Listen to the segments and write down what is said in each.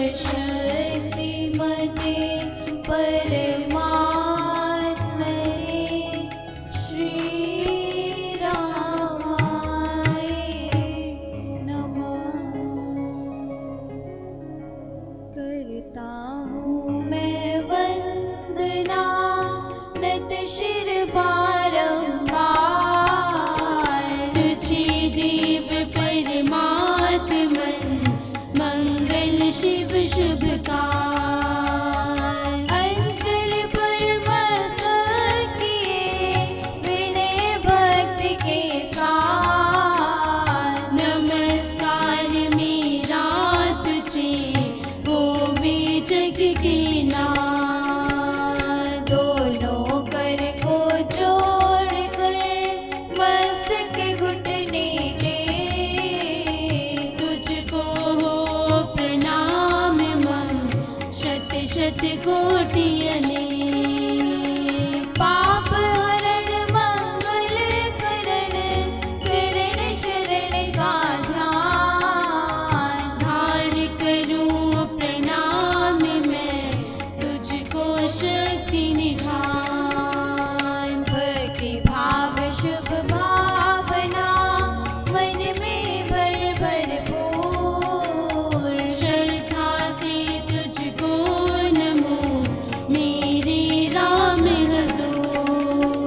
सर्वशक्तिमते परमात्मने श्रीरामाय नमः। करता हूँ मैं वंदना नत शिर बारंबार, तुझे देव परमात्मन मंगल शिव शुभकार। अंजल पर मस्तक किए विनय भक्ति के साथ, नमस्कार मेरा तुझे होवे जग के नाथ। दोनों कर को जोड़कर मस्तक घुटने टेक, तुझको हो प्रणाम मम शत शत कोटि अनेक। पाप हरण मंगल करण चरण शरण का ध्यान, धार करूं प्रणाम मैं तुझको शक्ति निधान। भक्ति भाव शुभ भावना मन में भर भरपूर, श्रद्धा से तुझको नमो मेरे राम हजूर।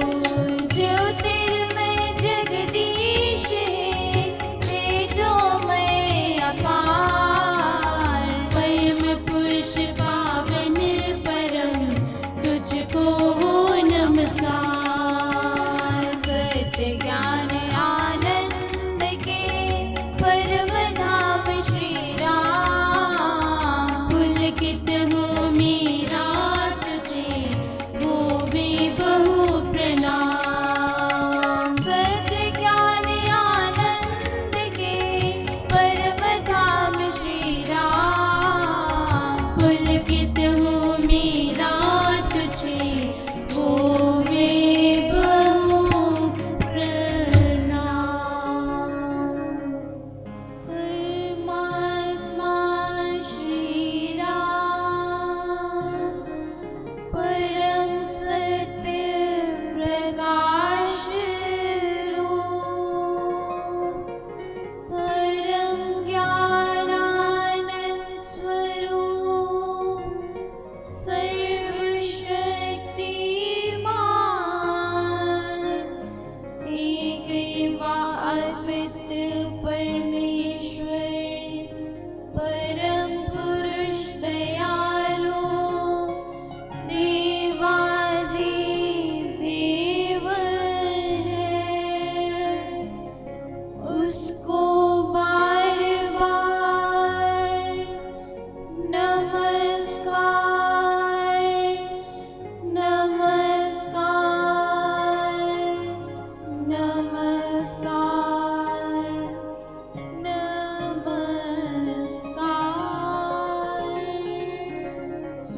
ज्योतिर्मय जगदीश है तेजोमय अपार, परम पुरुष पावन परम तुझको हो नमस्कार। सत्य ज्ञान आनंद के परम धाम श्री राम, पुलकित हो मेरा तुझे होवे बहु प्रणाम। सत्य ज्ञान आनंद के परम धाम श्री राम, पुलकित हो मेरा तुझे होवे बहु प्रणाम। परमात्मा श्री राम, परम सत्य प्रकाश रूप, परम ज्ञानानंद स्वरूप, सर्वशक्तिमान, एक अद्वितीय परमेश्वर, परम पुरुष दयालु, देवाधिदेव है। उसको बार बार नमस्कार, नमस्कार, नमस्कार, नमस्कार।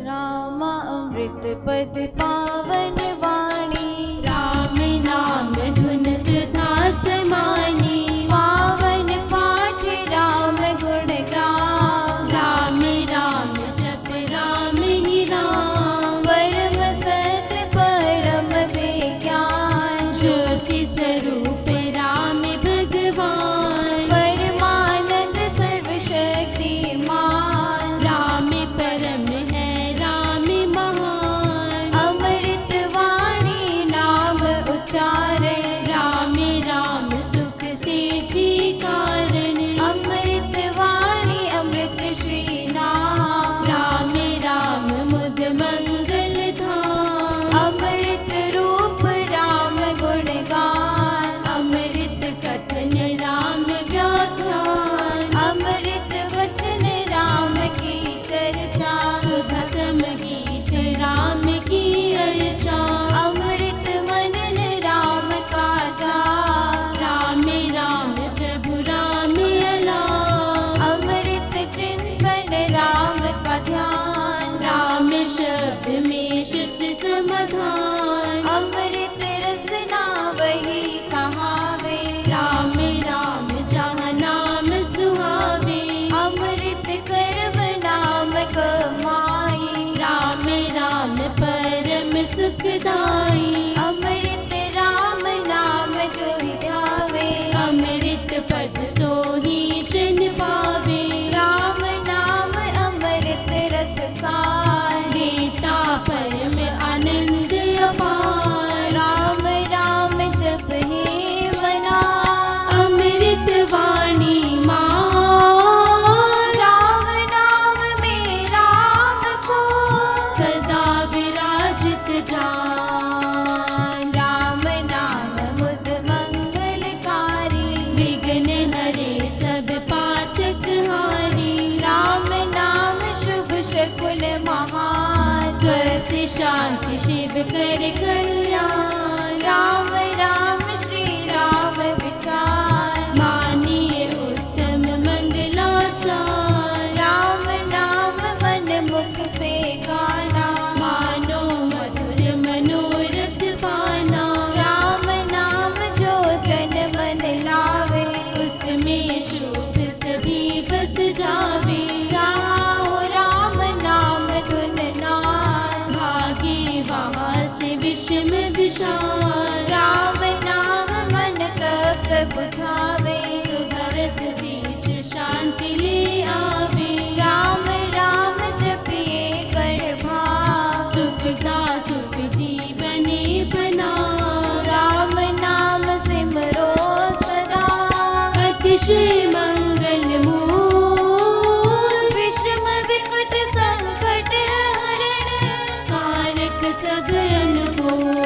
रामामृत पद पावन वाणी, राम नाम धुन सुधा समानी। पावन पाठ राम गुण ग्राम, राम राम जप राम ही राम। परम सत्य परम विज्ञान, ज्योति स्वरूप राम भगवान। परमानंद सर्वशक्तिमान, राम परम है राम महान। अमृत वाणी शांति शिव कर कल्याण। राम राम श्री राम विचार मानिए उत्तम मंगलाचार। राम नाम मन मुख से गाना मानो मधुर मनोरथ पाना। राम नाम जो जन मन लावे उसमें शुभ सभी बस जावे। राम नाम धुन नाम भागे वहाँ से विषम विशाल। राम नाम मन कब बुझावे सुधरस सींच शांति ले आवे। राम राम जपिए कर भाव सुखदा सुख जीवने बना। राम नाम सिमरो सदा अतिशय मंगल मूल। विषम विकट संकट हरण कारक सब अनुकूल।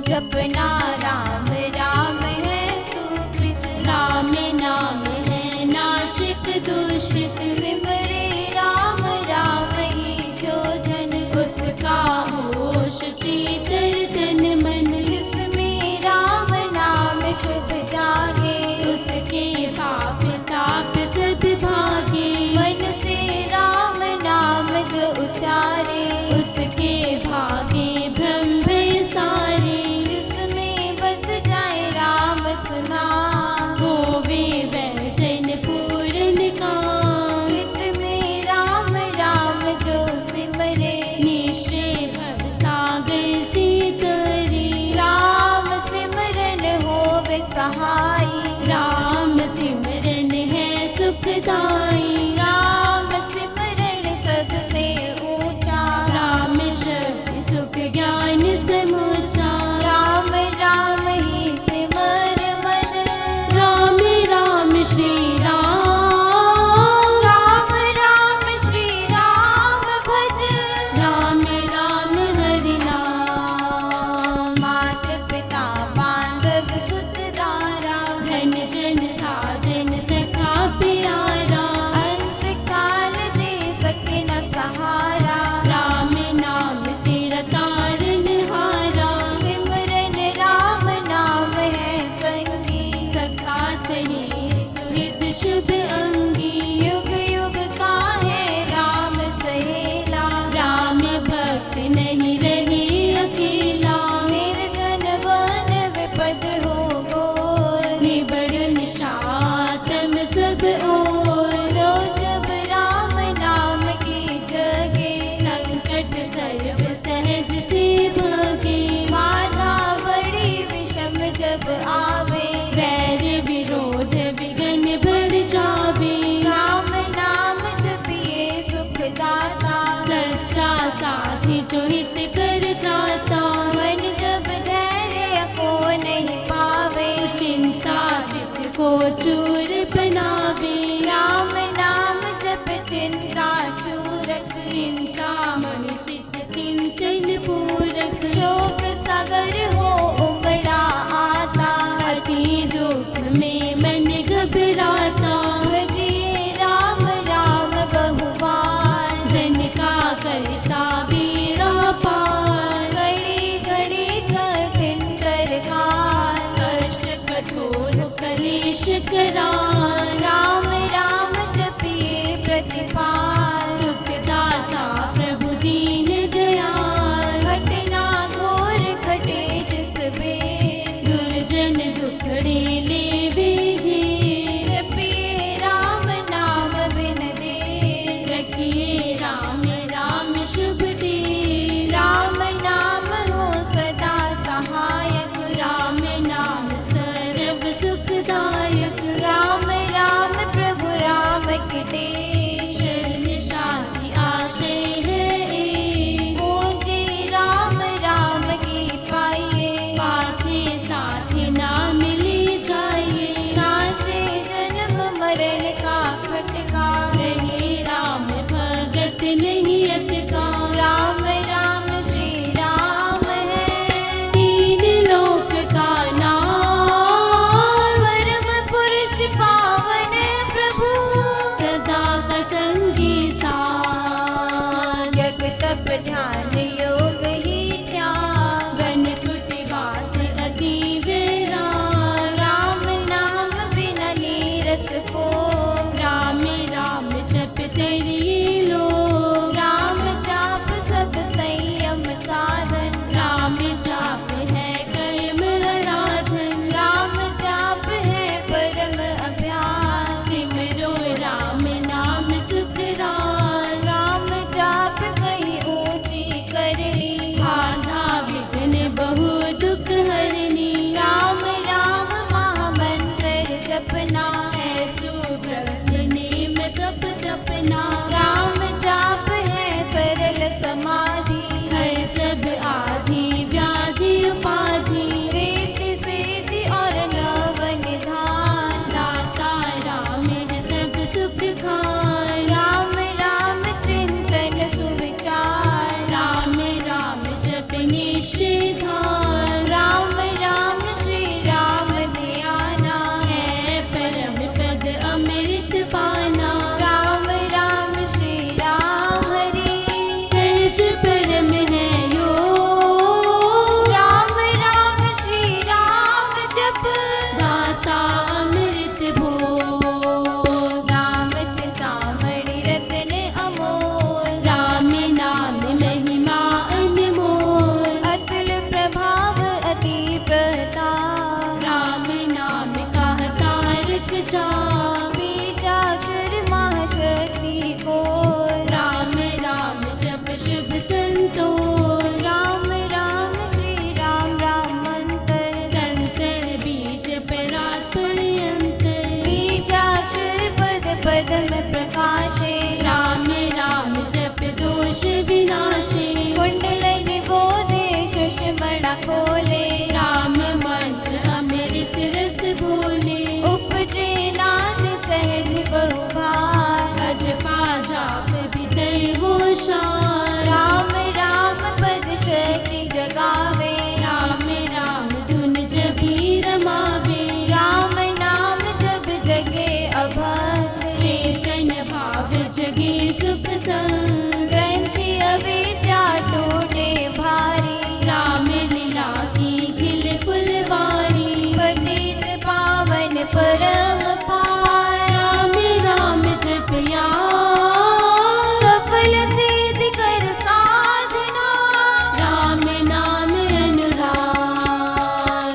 जपना राम राम है सुकृत। राम नाम है नाशिक दुष्कृत। सिमरे राम राम ही जो जन उसका होश चीतर तन मन। जिसमें राम नाम शुभ जागे उसके पाप ताप सब भागे। मन से राम नाम जो उचारे उसके भागे भ्रम भय सारे। जिसमें बस जाए राम सुना होवे वैजन पूर्ण काम। हित में राम राम जो सिमरे निश्चय भव सागर से तरे। राम सिमरन होवे सहाई। राम सिमरन है सुखदाई। राम सिमरन सबसे ऊंचा। राम शब्द सुख ज्ञान समूचा। राम राम ही सिमर मन। राम राम श्री राम। राम राम श्री राम भज। राम राम हरि नाम। मात पिता बांधव सुत दारा धन जन साजन सखा प्यारा। अंत काल दे सके न सहारा। राम नाम तेरा तारन हारा। सिमरन राम नाम है संगी सखा सही सुहृद शुभ अंगी। युग युग का है राम सहेला। राम भक्त नहीं रहे अकेला। निर्जन वन विपद हो घोर निबड़ निशातम सब ओर। रो जब राम नाम की जगे संकट सर्व सहज से भागे। बाधा बड़ी विषम जब आवे वैर विरोध विघ्न बढ़ जावे। राम नाम जपिए सुखदाता सच्चा साथी जो हित कर जाता। मन जब धैर्य को नहीं पावे चिंता चित्त को चूर बनावे। राम नाम जप चिंता चूरक। चिंता मन चित्त चिंतन पूरक। शोक सागर हो उमड़ा आता अति दुख में मन घबराता। भजिए राम राम बहुबार जन का करता बीड़ा पार। शान। राम राम पद शक्ति जगावे, राम राम धुन जभी रमावे। राम नाम जब जगे अभंग, चेतन भाव जगे सुख संग। ग्रंथि अविद्या टूटे भारी, राम लीला की खिल फुलवारी। पतित पावन परम पार, राम राम जपया सफल सिद्धि कर साधना। राम नाम अनुराग,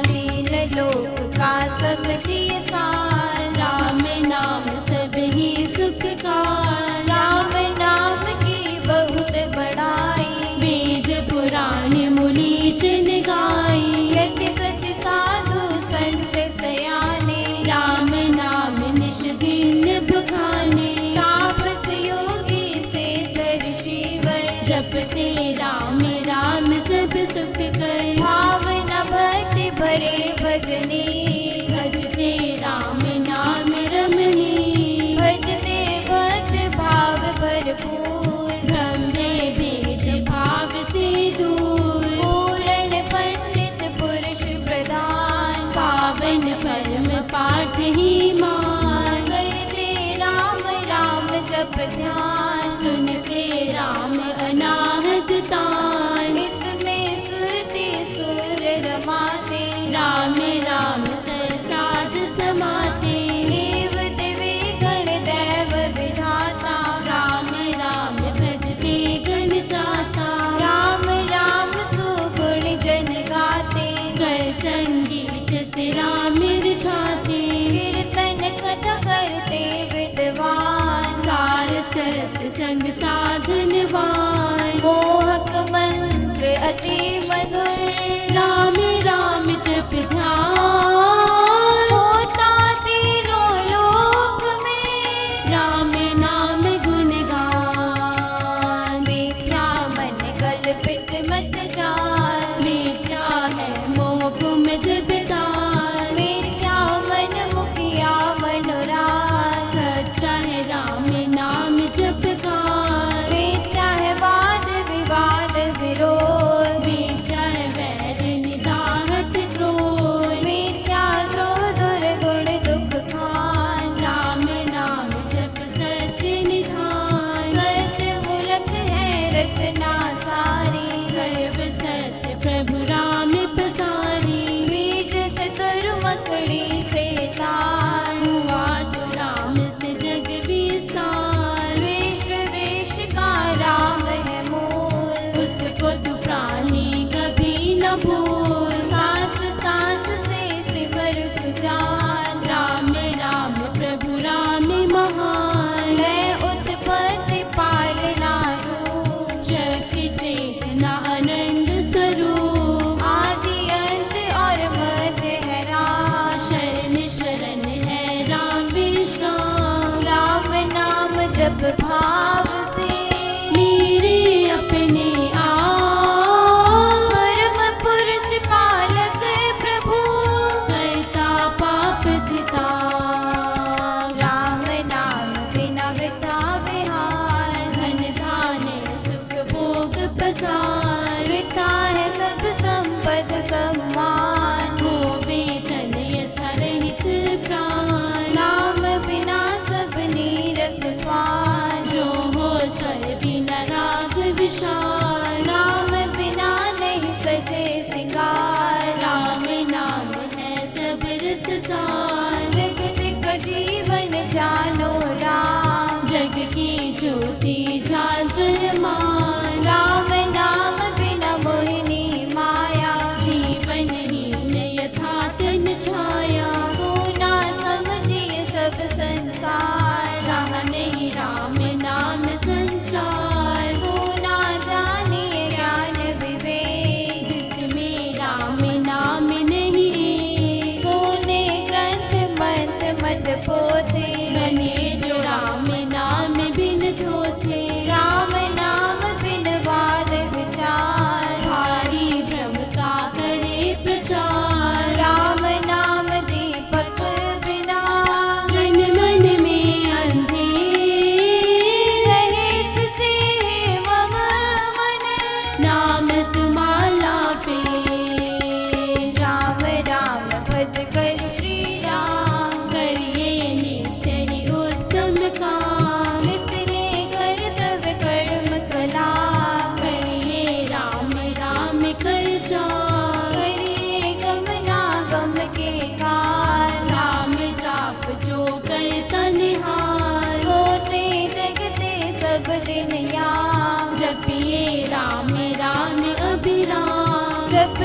दीन लोक का सब सिय सार। राम नाम सब ही सुख का, राम नाम की बहुत बड़ाई। वेद पुराण मुनि जन गाई, यति सति साधु संत सयाने। राम नाम निश दिन बखाने, तापस योगी सिद्ध ऋषिवर। जपते राम राम सब सुख कर, भावना भक्ति भरे भजनी। भजते राम नाम रमणी, भजते भक्त भाव भरपूर। ब्रह्मे भेद भाव से दूर, पूर्ण पंडित पुरुष प्रधान। पावन परम पाठ ही मान, करते राम राम जप ध्यान। सुनते राम अनाहत तान, इसमें सुरति सुर रमाते। राम राम सरसाध समाते, देव देवी गण दैव विधाता। राम राम भजते गण गाता, राम राम सुगुण जन गाते। स्वर संगीत से राम रिझाते, कीर्तन कथा करते विद्वान। सार सरस संग साधनवान, मोहक मंत्र अति मधुर। राम राम जप ध्यान, होता तीनों लोक में। राम नाम गुण गान, मिथ्या मन कल्पित मत जान। मिथ्या है मोह मद बिदान, मिथ्या मन मुखिया मनोराज। सच्चा है राम नाम जप गान, मिथ्या है वाद विवाद विरोध। मिथ्या है वैर निदाहट क्रोध, मिथ्या द्रोह दुर्गुण दुख खान। राम नाम जप सत्य निधान, सत्य मूलक है रचना सारी। सर्व सत्य प्रभु राम पसारी, बीज से तरु मकड़ी से तार। हुआ तो राम से जग विस्तार, विश्व वेश का राम है मूल। उसको तू प्राणी कभी न भूल, सांस सांस से सिमर सुजान। राम राम प्रभु राम महान, है उत्पत्ति पालना रूप। शक्ति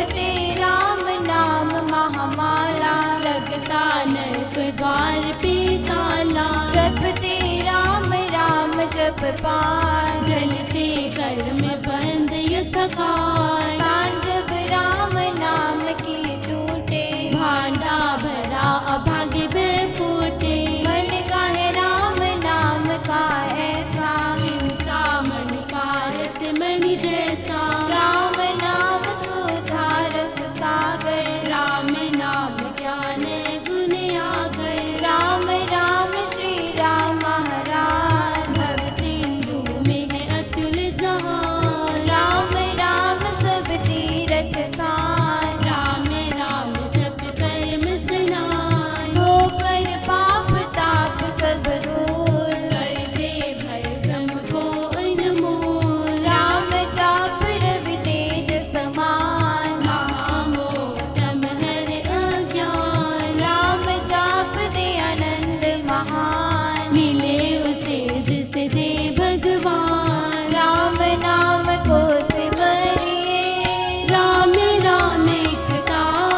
जपते राम नाम महामाला, लगता नरक द्वार पे ताला। जपते राम राम जप पार, जलते कर्म बंद युद्ध काल। तांडव राम नाम की टूटे, भांडा भरा अभागे में फूटे। मन का है राम नाम का ऐसा, चिंता मन का रस मणि जैसा। राम नाम सुधा रस सागर, राम नाम ज्ञान गुण आगर। राम राम श्री राम महाराज, भव सिंधु में है अतुल जहान। राम राम सब तीरथ सार, राम राम जप कर्म स्नान। धोकर पाप ताप सब दूर, कर दे भय भ्रम को अनमोल। राम जाप रवि तेज समान, महामोहतम हर अज्ञान। राम जाप दे आनंद महान, मिले उसे जिसे दे भगवान। राम नाम को सिमरिए, राम राम एक तार।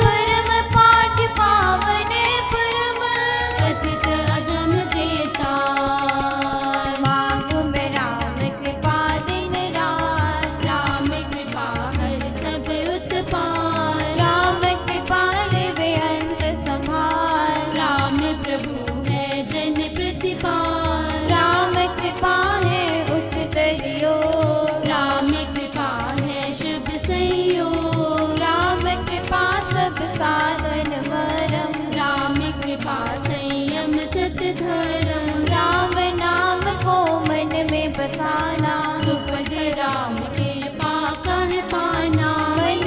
परम पाठ पावन परम, पतित अधम देता। मांगू मैं राम कृपा दिन रात, राम कृपा हर सब उत्पात। राम कृपा वे अंत संभाल, राम प्रभु है जन प्रतिपाल। राम कृपा है उच्चतर योग, राम कृपा है शुभ संयोग। राम कृपा सब साधन मरम, राम कृपा संयम सत धर्म। राम नाम को मन में बसाना, सुपद राम कृपा कह पाना। मन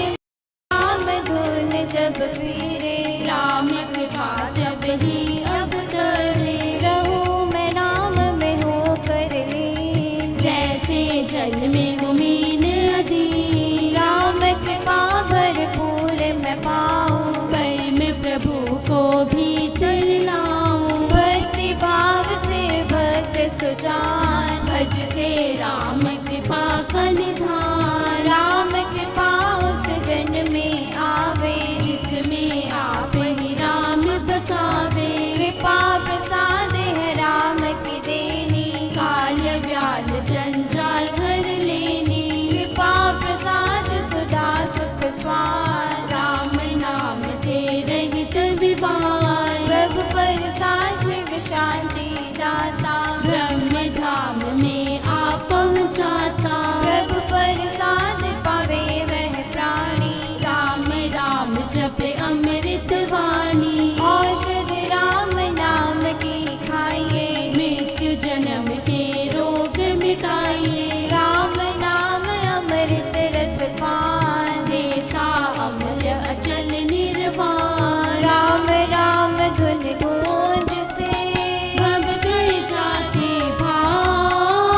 राम धुन जब फिरे, राम कृपा जब ही अवतरे। रहूं मैं नाम में होकर लीन, जैसे जल में गुमीन अधीन। राम कृपा भरपूर मैं पाऊं, पर मैं प्रभु को भीतर लाऊं। भक्ति भाव से भक्त सुजान, भजते राम कृपा का निधान। राम कृपा उस जन में आवे, जिसमें आप ही राम बसावे। कृपा प्रसाद है राम की देनी, काल व्याल जंजाल घर लेनी। कृपा प्रसाद सुधा सुख स्वाद, राम नाम दे रहित विवाद। प्रभु पर शिव शांति दाता, ब्रह्म धाम में आप पहुँचाता। प्रभु प्रसाद पावे वह प्राणी, राम राम जपे अमृत वाणी। औषध राम नाम की खाइए, मृत्यु जन्म के रोग मिटाइए। राम नाम अमृत रस पान, देता अमल अचल निर्वाण। राम राम धुन गूंज से, भव गए जाते भाव।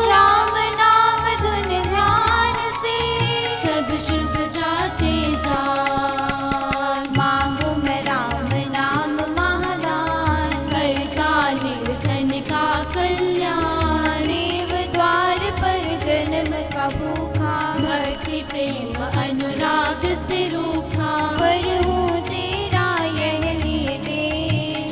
राम नाम धुन ध्यान से, सब शुभ जाते जान। मांगू मैं राम नाम महादान, करता निर्धन का कल्याण। देव द्वार पर जन्म का भूखा, भक्ति प्रेम अनुराग से रूखा। पर हूँ तेरा यह लीटे,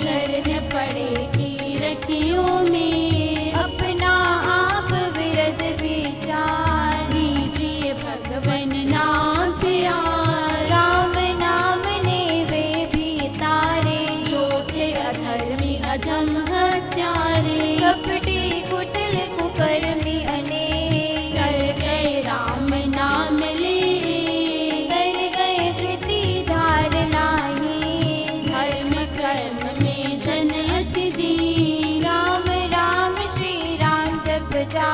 शरण पड़े की रखियों में। अपना आप विरद विचार, दीजिए भगवन नाम प्यार। राम नाम ने वे भी तारे, छोटे अधर्मी अधम हत्यारे। कपटी कुटिल कुकर्मी अनेक, कर गए राम नाम ले। कर गए धृति धारणा ही, धर्म कर्म में जन अति दीन। राम राम श्री राम जप जा,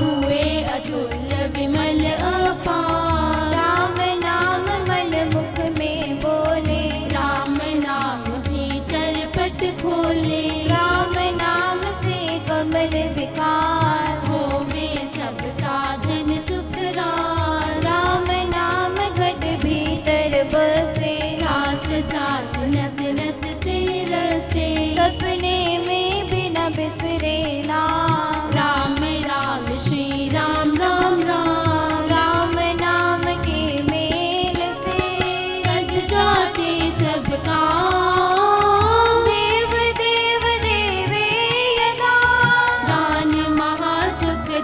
हुए अतुल्य विमल अपार। राम नाम मल मुख में बोले, राम नाम भीतर पट खोले। राम नाम से कमल विकास, होवे सब साधन सुख रास। राम नाम घट भीतर बसे, सास सास नस नस से रसे। सपने में भी न बिसरे नाम, राम राम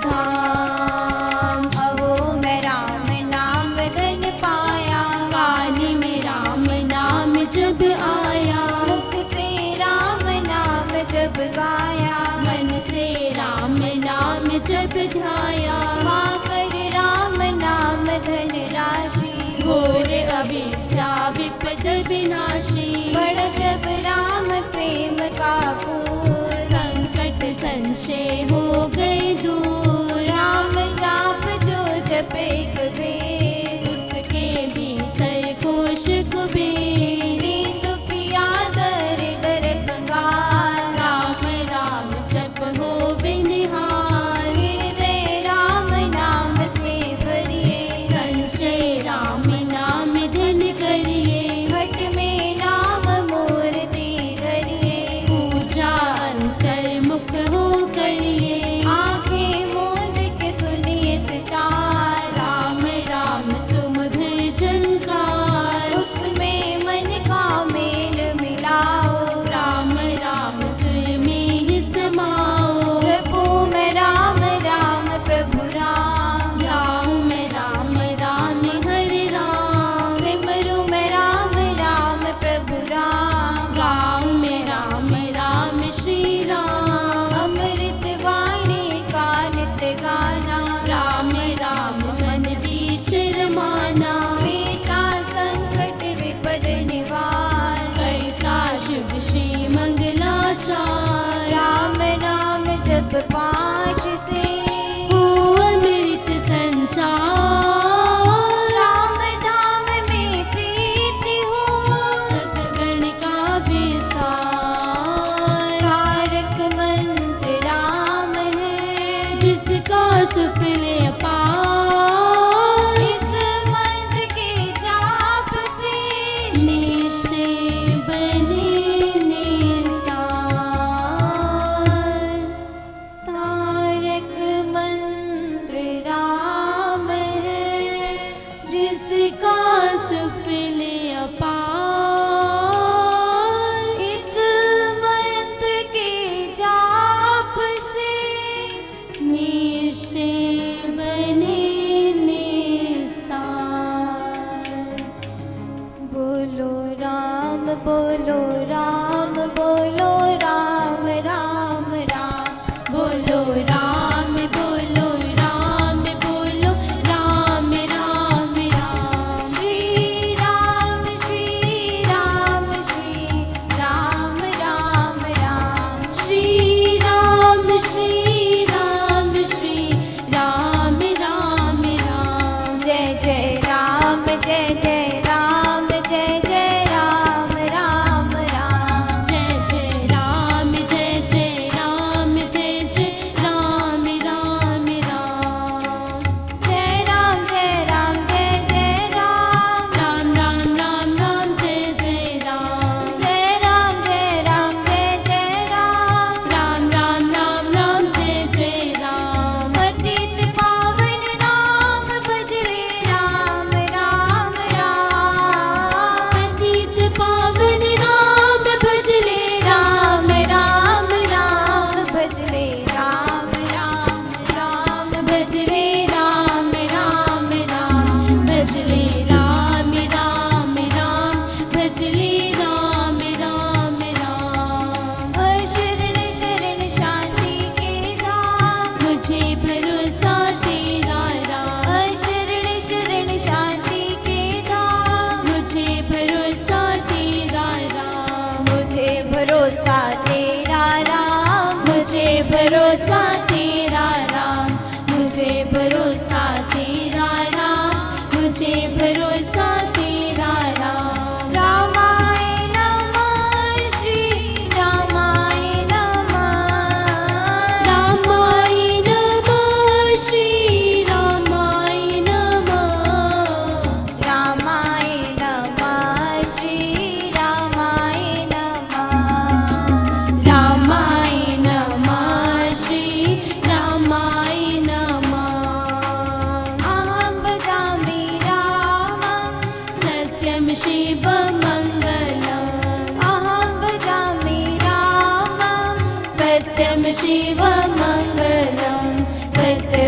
धाम। अहो मैं राम नाम धन पाया, कानी में राम नाम जब आया, मुख से राम नाम जब गाया, मन से राम नाम जब ध्याया, पाकर राम नाम धन राशि, घोर अविद्या विपद विनाशी, बड़ जब राम प्रेम का पूर, संकट संशय हो गए दूर। राम जाप जो जपे कबीर, उसके भीतर कोश कुबेर, दीन दुखिया दर दर कंगाल, राम राम जप हो बिनहाल। हृदय राम नाम से भरिए, संशय राम नाम धन करिए, घट में नाम मूर्ति धरिए, पूजा अंतर मुख हो करिए। आंखें मूंद के सुनिए सितार, राम राम सुमधुर झंकार, उसमें मन का मेल मिलाओ, राम राम सुर में ही समाओ। जपो मैं राम राम प्रभु राम, गाऊं मैं राम राम हरे राम, सिमरू मैं राम राम प्रभु राम, गाऊं मैं राम राम श्री राम। अमृत वाणी का नित्य गाना, राम राम मन बीच रमाना, प्रीता संकट विपद निवार, करता शुभ श्री मंगलाचार। राम नाम जप पाठ से हो अमृत संचार, राम धाम में प्रीति हो, सतगण का विस्तार। तारक मंत्र राम है, जिसका सुफल अपार, इस मंत्र के जाप से निश्चय बने निस्तार। तारक मंत्र राम है, जिसका सुफल अपार, इस मंत्र के जाप से निश्चय बने निस्तार। बोलो राम बोलो राम बोलो राम राम राम, बोलो राम बोलो राम बोलो राम राम राम। श्री राम श्री राम श्री राम राम राम, श्री राम श्री राम श्री राम राम राम। जय जय राम जय जय राम जय जय राम राम राम, जय जय राम जय जय राम जय जय राम राम राम। जय राम जय राम जय जय राम, राम राम राम राम जय जय राम। जय राम जय राम जय जय राम, राम राम राम राम जय जय राम। पतित पावन नाम भजले राम राम राम, पतित पावन नाम भजले राम राम राम भजले राम राम राम, भजले राम राम राम, भजले राम राम राम, भजले राम राम राम। शरण शरण शांति के धाम, मुझे भरोसा तेरा राम, शरण शरण शांति के धाम, मुझे भरोसा तेरा राम, मुझे भरोसा तेरा राम, मुझे भरोसा तेरा राम, मुझे भरोसा तेरा राम, मुझे भरोसा तेरा राम। रामाय नमः श्री रामाय नमः, रामाय नमः श्री रामाय नमः, रामाय नमः श्री रामाय नमः, रामाय नमः श्री रामाय नमः। अहं भजामि रामं, सत्यं शिवमङ्गलम्, अहं भजामि रामं, सत्यं शिवमङ्गलं, सत्यं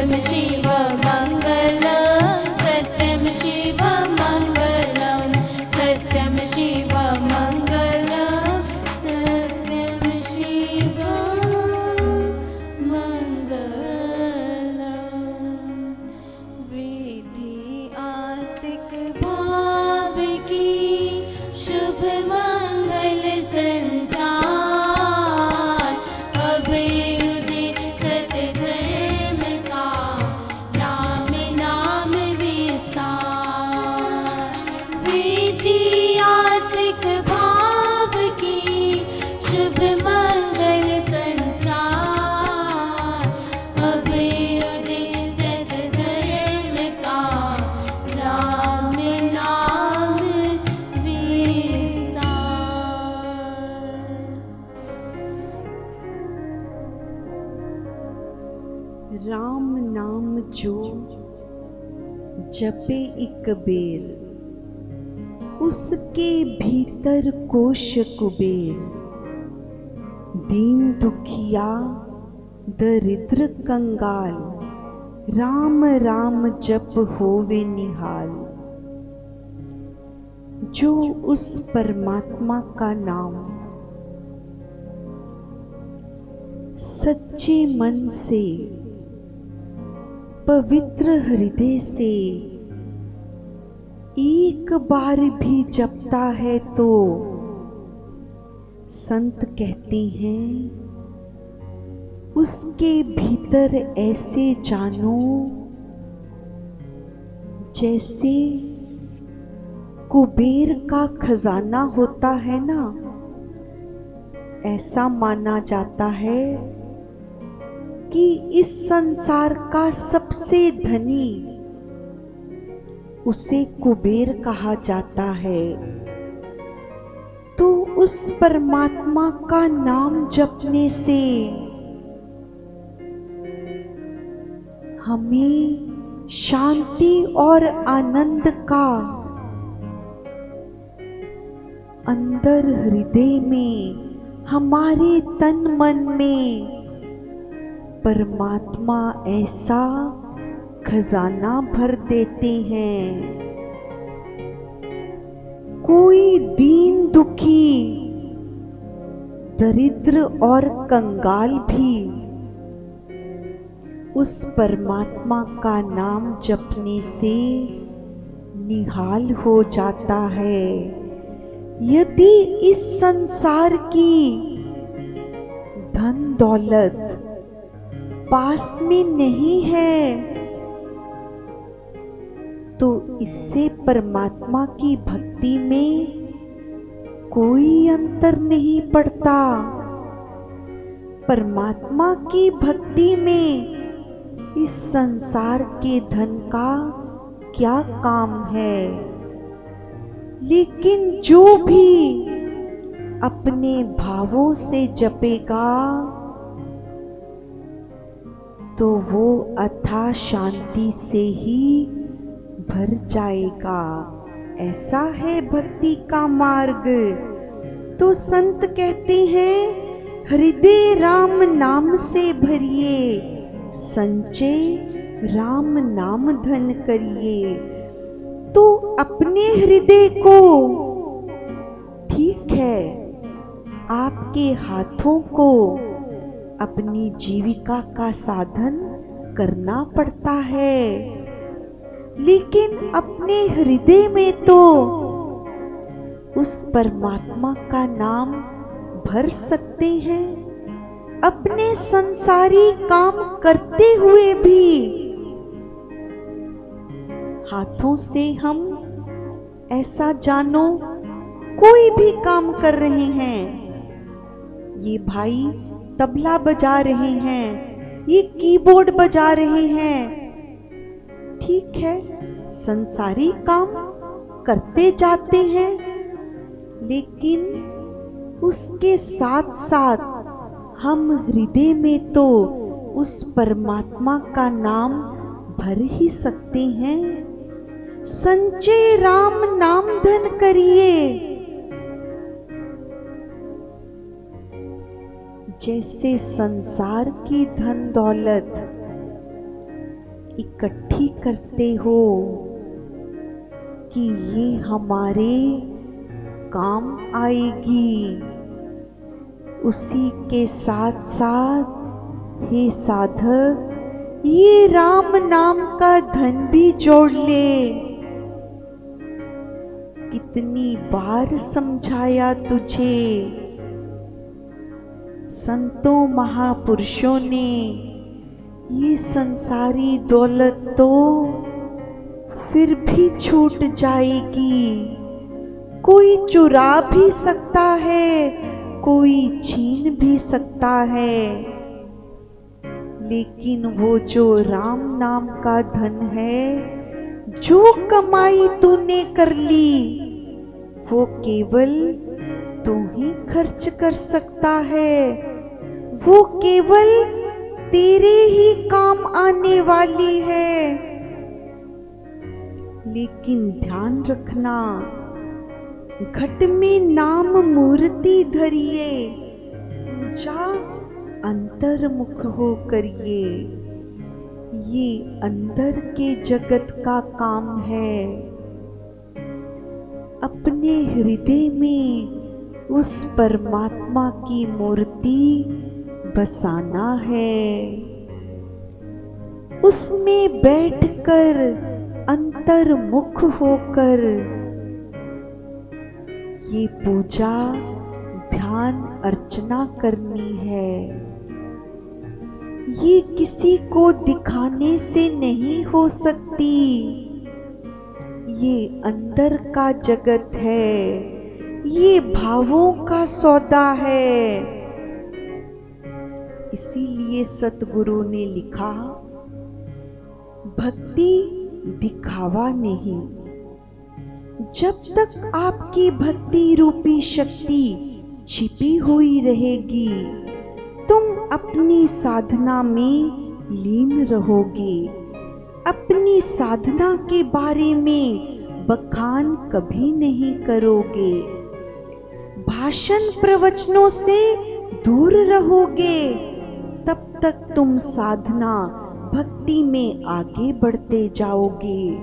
राम नाम जो जपे इक बेर, उसके भीतर कोश कुबेर। दीन दुखिया दरिद्र कंगाल, राम राम जप होवे निहाल। जो उस परमात्मा का नाम सच्चे मन से, पवित्र हृदय से एक बार भी जपता है तो संत कहते हैं उसके भीतर ऐसे जानो जैसे कुबेर का खजाना होता है ना। ऐसा माना जाता है कि इस संसार का सबसे धनी उसे कुबेर कहा जाता है। तो उस परमात्मा का नाम जपने से हमें शांति और आनंद का अंदर हृदय में, हमारे तन मन में परमात्मा ऐसा खजाना भर देते हैं। कोई दीन दुखी दरिद्र और कंगाल भी उस परमात्मा का नाम जपने से निहाल हो जाता है। यदि इस संसार की धन दौलत पास में नहीं है तो इससे परमात्मा की भक्ति में कोई अंतर नहीं पड़ता। परमात्मा की भक्ति में इस संसार के धन का क्या काम है। लेकिन जो भी अपने भावों से जपेगा तो वो अथाह शांति से ही भर जाएगा। ऐसा है भक्ति का मार्ग। तो संत कहते हैं हृदय राम नाम से भरिए, संचय राम नाम धन करिए। तो अपने हृदय को, ठीक है आपके हाथों को अपनी जीविका का साधन करना पड़ता है, लेकिन अपने हृदय में तो उस परमात्मा का नाम भर सकते हैं। अपने संसारी काम करते हुए भी हाथों से हम ऐसा जानो कोई भी काम कर रहे हैं, ये भाई तबला बजा रहे हैं, ये कीबोर्ड बजा रहे हैं, ठीक है संसारी काम करते जाते हैं, लेकिन उसके साथ साथ हम हृदय में तो उस परमात्मा का नाम भर ही सकते हैं। संचय राम नाम धन करिए। जैसे संसार की धन दौलत इकट्ठी करते हो कि ये हमारे काम आएगी, उसी के साथ साथ हे साधक ये राम नाम का धन भी जोड़ ले। कितनी बार समझाया तुझे संतों महापुरुषों ने, ये संसारी दौलत तो फिर भी छूट जाएगी। कोई चुरा भी सकता है, कोई छीन भी सकता है, लेकिन वो जो राम नाम का धन है, जो कमाई तूने कर ली, वो केवल तू ही खर्च कर सकता है। वो केवल तेरे ही काम आने वाली है। लेकिन ध्यान रखना, घट में नाम मूर्ति धरिए, पूजा अंतर्मुख हो करिए। ये अंदर के जगत का काम है। अपने हृदय में उस परमात्मा की मूर्ति बसाना है। उसमें बैठकर अंतर्मुख होकर ये पूजा ध्यान अर्चना करनी है। ये किसी को दिखाने से नहीं हो सकती। ये अंदर का जगत है। ये भावों का सौदा है। इसीलिए सतगुरु ने लिखा, भक्ति दिखावा नहीं। जब तक आपकी भक्ति रूपी शक्ति छिपी हुई रहेगी, तुम अपनी साधना में लीन रहोगे। अपनी साधना के बारे में बखान कभी नहीं करोगे। भाषण प्रवचनों से दूर रहोगे। तब तक तुम साधना भक्ति में आगे बढ़ते जाओगे।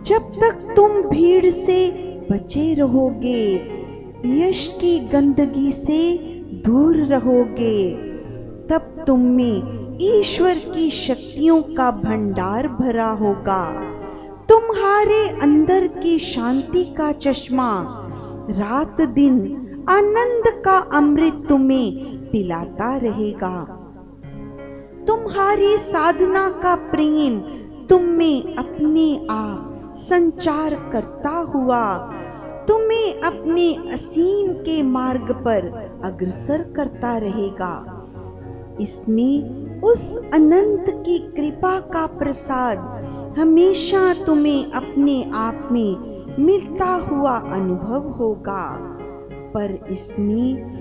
जब तक तुम भीड़ से बचे रहोगे, यश की गंदगी से दूर रहोगे, तब तुम में ईश्वर की शक्तियों का भंडार भरा होगा। तुम्हारे अंदर की शांति का चश्मा रात दिन आनंद का अमृत तुम्हें पिलाता रहेगा। तुम्हारी साधना का प्रेम तुम में अपने आप संचार करता हुआ तुम्हें अपने असीम के मार्ग पर अग्रसर करता रहेगा। इसमें उस अनंत की कृपा का प्रसाद हमेशा तुम्हें अपने आप में मिलता हुआ अनुभव होगा। पर इसमें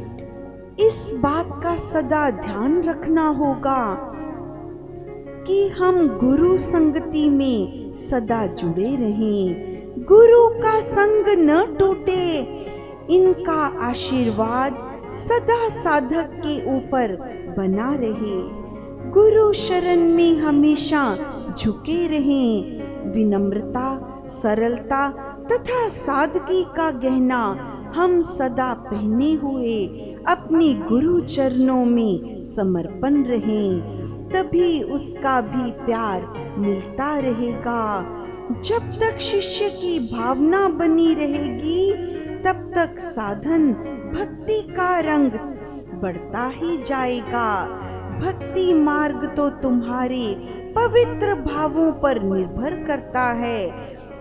इस बात का सदा ध्यान रखना होगा कि हम गुरु संगति में सदा जुड़े रहें। गुरु का संग न टूटे। इनका आशीर्वाद सदा साधक के ऊपर बना रहे। गुरु शरण में हमेशा झुके रहें। विनम्रता, सरलता तथा सादगी का गहना हम सदा पहने हुए अपने गुरु चरणों में समर्पण रहें। तभी उसका भी प्यार मिलता रहेगा। जब तक शिष्य की भावना बनी रहेगी, तब तक साधन भक्ति का रंग बढ़ता ही जाएगा। भक्ति मार्ग तो तुम्हारे पवित्र भावों पर निर्भर करता है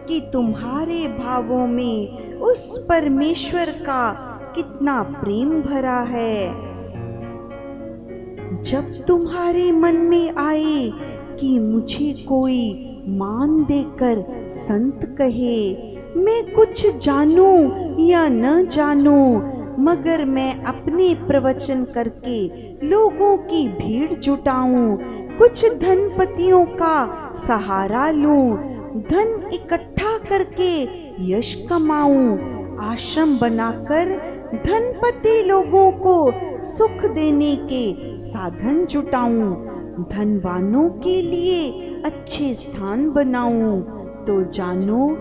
कि तुम्हारे भावों में उस परमेश्वर का कितना प्रेम भरा है। जब तुम्हारे मन में आए कि मुझे कोई मान देकर संत कहे, मैं कुछ जानूं या न जानूं, मगर मैं अपने प्रवचन करके लोगों की भीड़ जुटाऊं, कुछ धनपतियों का सहारा लूं, धन इकट्ठा करके यश कमाऊं, आश्रम बनाकर धनपति लोगों को सुख देने के साधन जुटाऊं, धनवानों के लिए अच्छे स्थान बनाऊं, तो जानो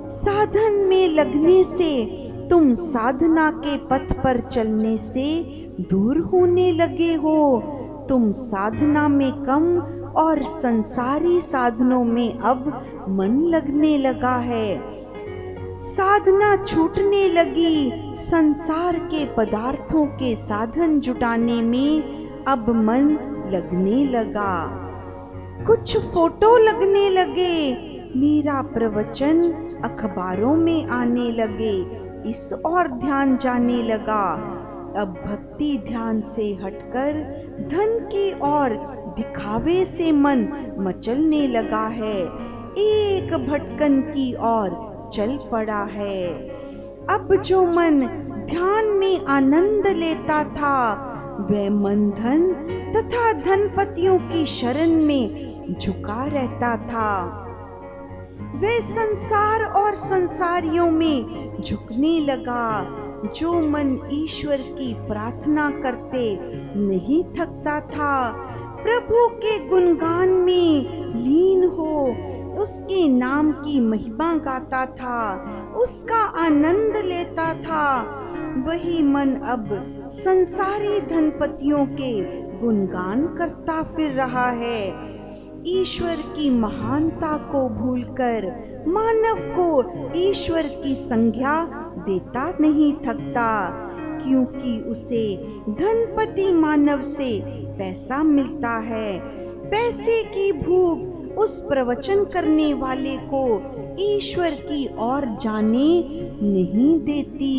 साधन में लगने से तुम साधना के पथ पर चलने से दूर होने लगे हो। तुम साधना में कम और संसारी साधनों में अब मन लगने लगा है। साधना छूटने लगी। संसार के पदार्थों के साधन जुटाने में अब मन लगने लगा। कुछ फोटो लगने लगे। मेरा प्रवचन अखबारों में आने लगे। इस ओर ध्यान जाने लगा। अब भक्ति ध्यान से हटकर धन की ओर दिखावे से मन मचलने लगा है। एक भटकन की ओर चल पड़ा है। अब जो मन ध्यान में आनंद लेता था, वह मन धन तथा धनपतियों की शरण में झुका रहता था। वह संसार और संसारियों में झुकने लगा। जो मन ईश्वर की प्रार्थना करते नहीं थकता था, प्रभु के गुणगान में लीन हो उसके नाम की महिमा गाता था, उसका आनंद लेता था, वही मन अब संसारी धनपतियों के गुणगान करता फिर रहा है। ईश्वर की महानता को भूलकर मानव को ईश्वर की संज्ञा देता नहीं थकता, क्योंकि उसे धनपति मानव से पैसा मिलता है। पैसे की भूख उस प्रवचन करने वाले को ईश्वर की ओर जाने नहीं देती।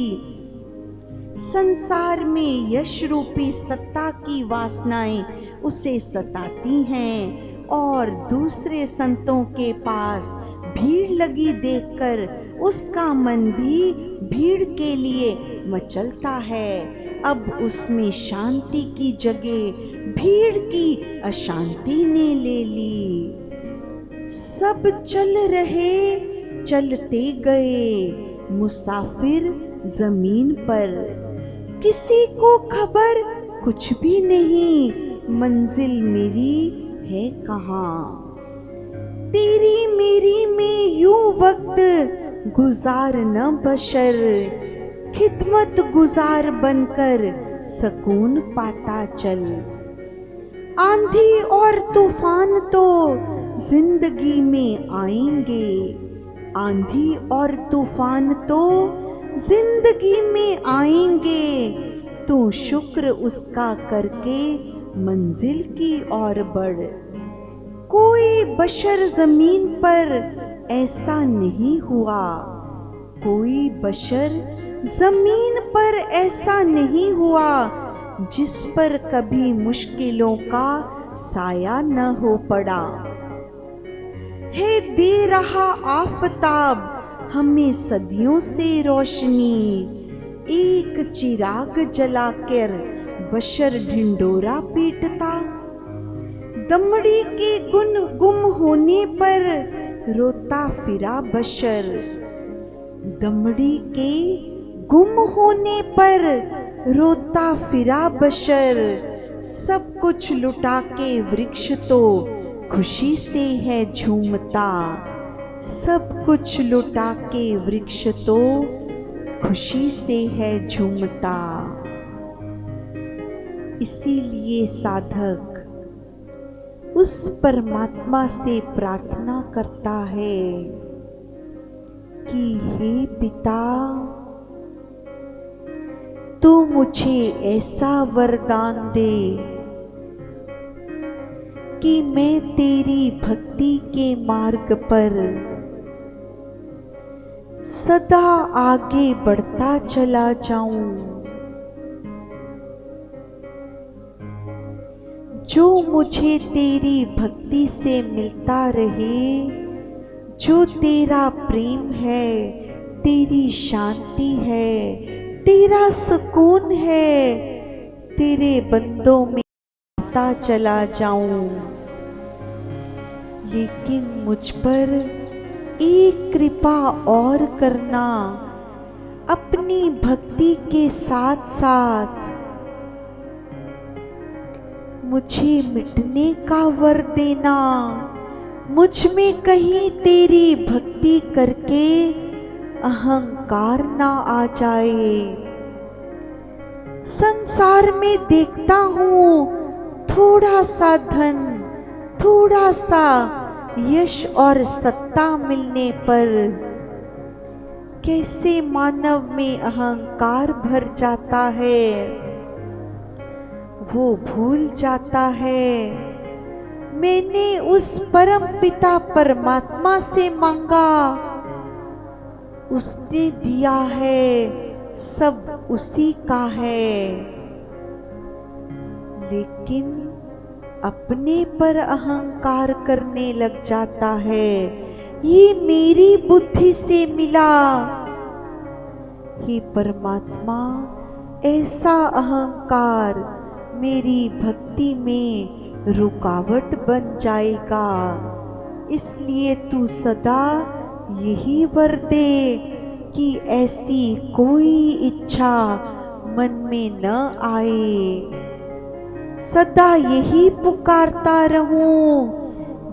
संसार में यश रूपी सत्ता की वासनाएं उसे सताती हैं और दूसरे संतों के पास भीड़ लगी देखकर उसका मन भी भीड़ के लिए मचलता है। अब उसमें शांति की जगह भीड़ की अशांति ने ले ली। सब चल रहे चलते गए मुसाफिर जमीन पर, किसी को खबर कुछ भी नहीं मंजिल मेरी है कहाँ। तेरी मेरी में यूं वक्त गुजार न बशर, खिदमत गुजार बनकर सकून पाता चल। आंधी और तूफान तो जिंदगी में आएंगे, आंधी और तूफान तो जिंदगी में आएंगे, तू शुक्र उसका करके मंजिल की ओर बढ़। कोई बशर जमीन पर ऐसा नहीं हुआ, कोई बशर जमीन पर ऐसा नहीं हुआ जिस पर कभी मुश्किलों का साया न हो पड़ा। है दे रहा आफताब हमें सदियों से रोशनी, एक चिराग जलाकर बशर ढिंडोरा पीटता। दमड़ी के गुम होने पर रोता फिरा बशर, दमड़ी के गुम होने पर रोता फिरा बशर। सब कुछ लुटा के वृक्ष तो खुशी से है झूमता, सब कुछ लुटा के वृक्ष तो खुशी से है झूमता। इसीलिए साधक उस परमात्मा से प्रार्थना करता है कि हे पिता, तू मुझे ऐसा वरदान दे कि मैं तेरी भक्ति के मार्ग पर सदा आगे बढ़ता चला जाऊं। जो मुझे तेरी भक्ति से मिलता रहे, जो तेरा प्रेम है, तेरी शांति है, तेरा सुकून है, तेरे बंदों में बढ़ता चला जाऊं। लेकिन मुझ पर एक कृपा और करना, अपनी भक्ति के साथ साथ मुझे मिटने का वर देना। मुझ में कहीं तेरी भक्ति करके अहंकार ना आ जाए। संसार में देखता हूँ थोड़ा सा धन, थोड़ा सा यश और सत्ता मिलने पर कैसे मानव में अहंकार भर जाता है। वो भूल जाता है मैंने उस परम पिता परमात्मा से मांगा, उसने दिया है, सब उसी का है। लेकिन अपने पर अहंकार करने लग जाता है, ये मेरी बुद्धि से मिला। हे परमात्मा, ऐसा अहंकार मेरी भक्ति में रुकावट बन जाएगा। इसलिए तू सदा यही वर दे कि ऐसी कोई इच्छा मन में न आए। सदा यही पुकारता रहूं,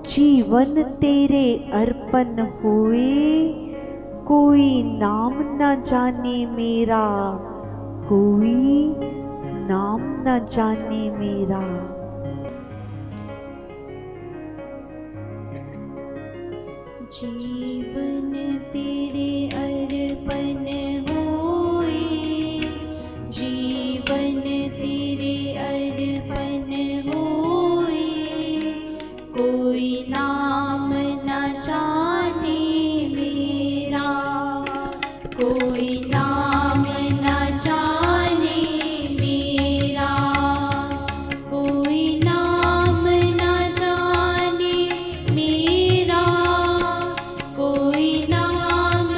जीवन तेरे अर्पण हुए, कोई नाम न जाने मेरा, कोई नाम न जाने मेरा। जीवन तेरे अर्पण होए, जीवन तेरे अर्पण होए, कोई नाम न जाने मेरा, कोई नाम न जाने मेरा, कोई नाम न जाने मेरा, कोई नाम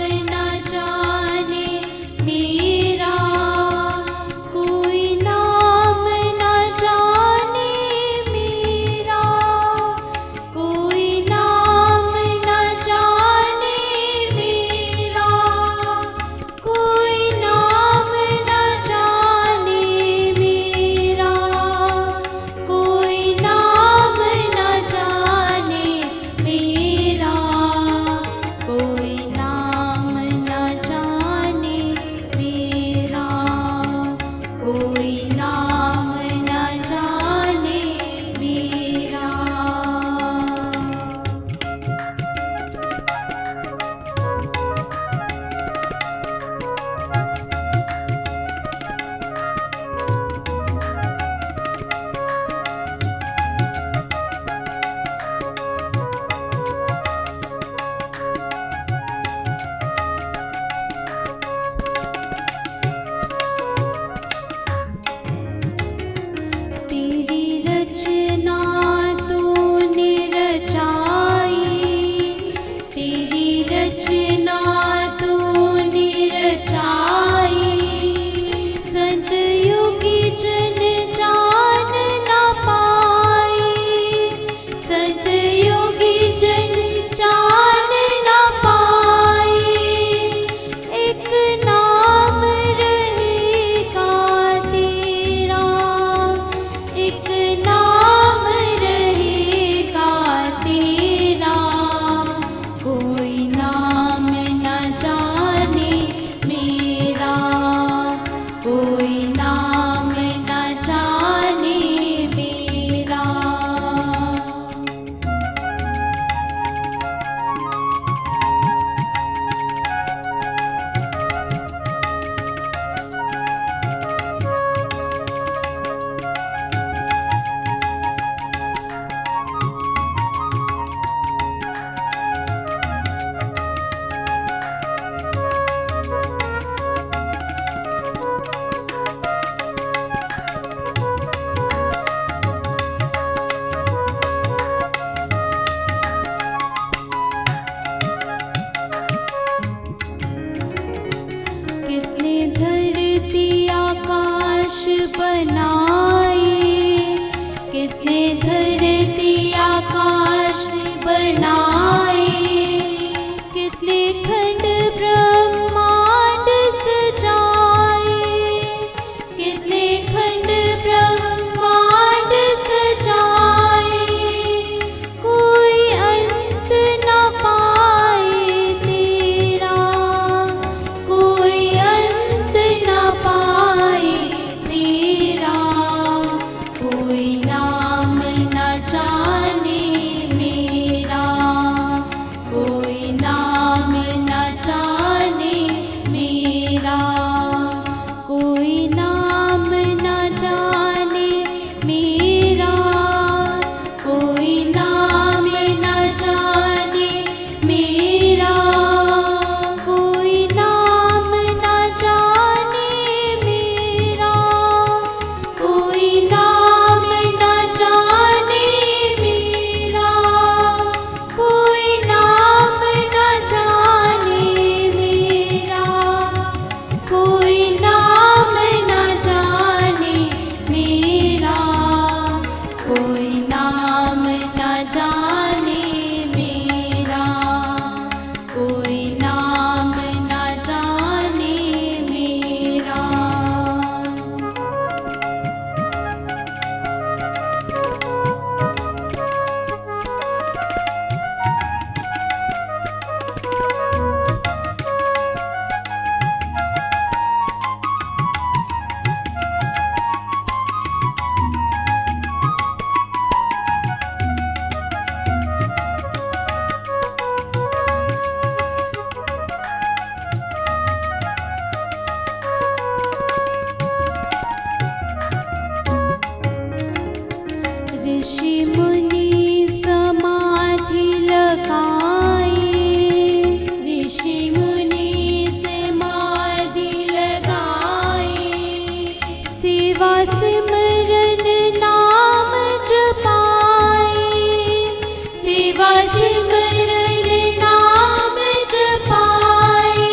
सिमरन नाम जपाए,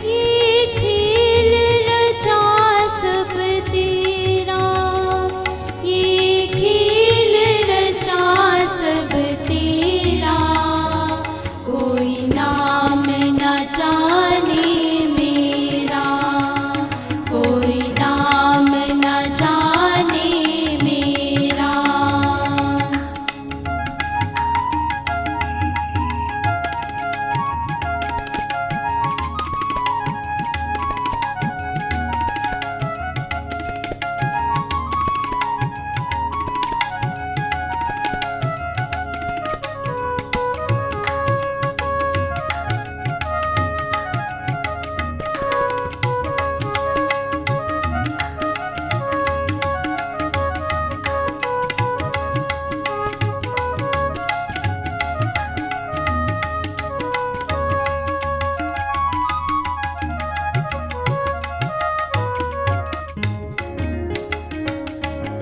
ये खेल रचा सब तेरा, ये खेल रचा सब तेरा। कोई नाम न जाने मेरा, कोई नाम न जाने मेरा।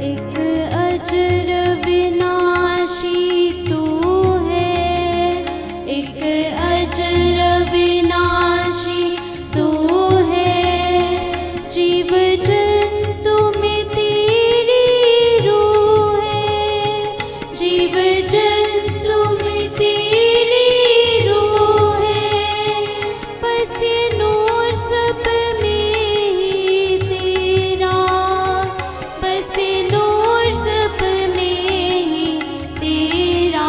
एक अजर विनाशी तू है, एक अजर विनाशी तू है। जीव जंतु में तेरी रूह है, जीव जंतु में तेरी रूह है। बस ये नूर सब में ही तेरा, बस ये नूर सब में ही तेरा।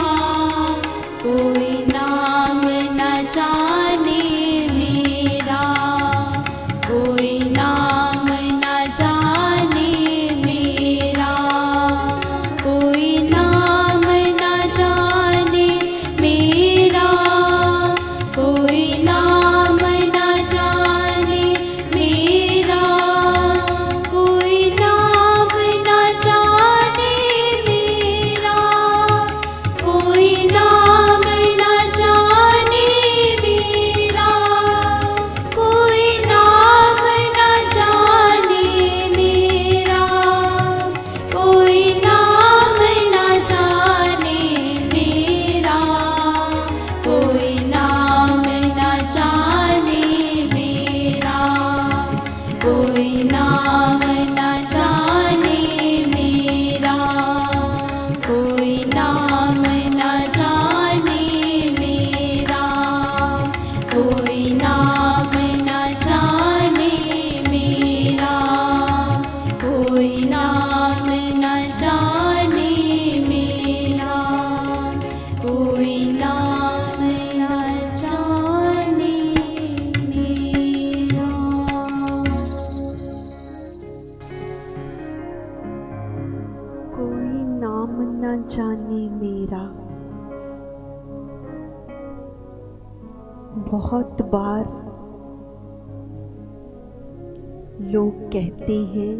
कोई नाम न जाने मेरा, कोई नाम न जाने मेरा, कोई नाम न जाने मेरा, कोई नाम न जाने मेरा, कोई नाम न जाने मेरा, कोई नाम न जाने मेरा, कोई नाम न जाने मेरा, कोई नाम न जाने मेरा, कोई नाम न जाने मेरा, कोई नाम न जाने मेरा, कोई नाम न जाने मेरा, कोई नाम न जाने मेरा, कोई नाम न जाने मेरा, कोई नाम न जाने मेरा। कोई नाम न जाने मेरा। बहुत बार लोग कहते हैं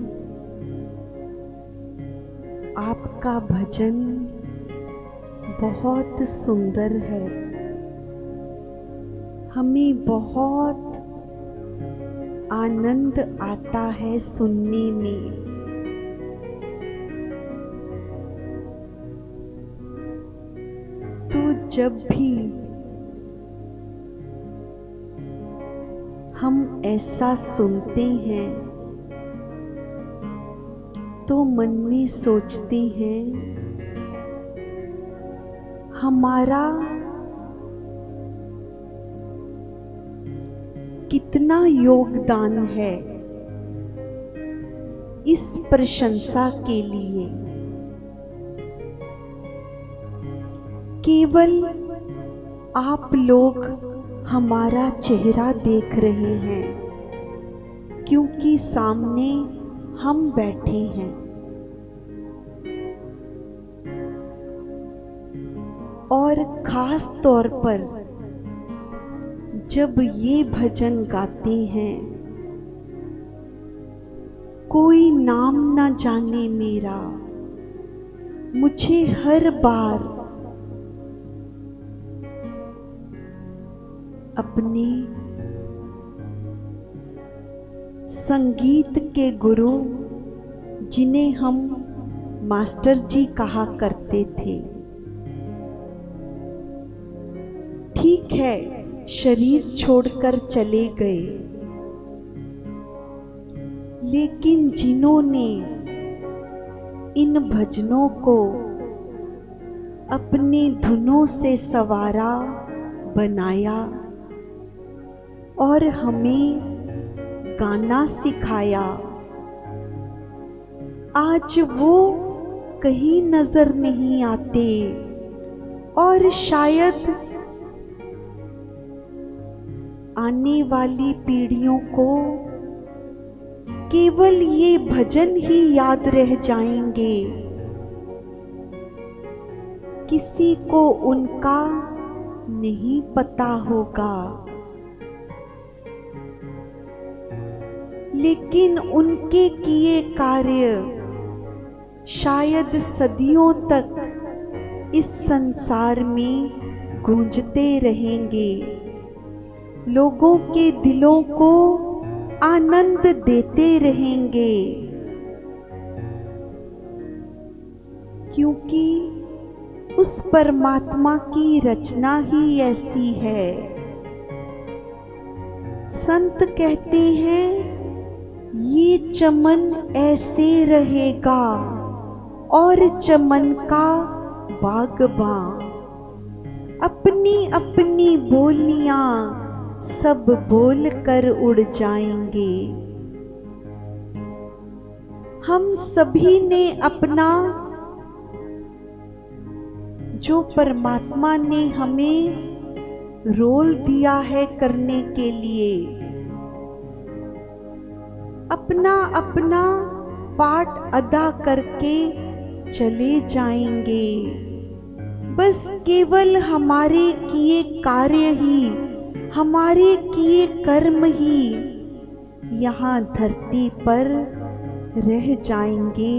आपका भजन बहुत सुंदर है, हमें बहुत आनंद आता है सुनने में। तो जब भी हम ऐसा सुनते हैं तो मन में सोचते हैं हमारा कितना योगदान है इस प्रशंसा के लिए। केवल आप लोग हमारा चेहरा देख रहे हैं क्योंकि सामने हम बैठे हैं, और खास तौर पर जब ये भजन गाते हैं, कोई नाम न जाने मेरा, मुझे हर बार अपने संगीत के गुरु, जिन्हें हम मास्टर जी कहा करते थे, ठीक है, शरीर छोड़कर चले गए, लेकिन जिन्होंने इन भजनों को अपने धुनों से सवारा, बनाया और हमें गाना सिखाया, आज वो कहीं नजर नहीं आते और शायद आने वाली पीढ़ियों को केवल ये भजन ही याद रह जाएंगे, किसी को उनका नहीं पता होगा, लेकिन उनके किए कार्य शायद सदियों तक इस संसार में गूंजते रहेंगे, लोगों के दिलों को आनंद देते रहेंगे, क्योंकि उस परमात्मा की रचना ही ऐसी है। संत कहते हैं ये चमन ऐसे रहेगा और चमन का बागबां, अपनी अपनी बोलियां सब बोल कर उड़ जाएंगे। हम सभी ने अपना जो परमात्मा ने हमें रोल दिया है करने के लिए, अपना अपना पार्ट अदा करके चले जाएंगे। बस केवल हमारे किए कार्य ही, हमारे किए कर्म ही यहाँ धरती पर रह जाएंगे।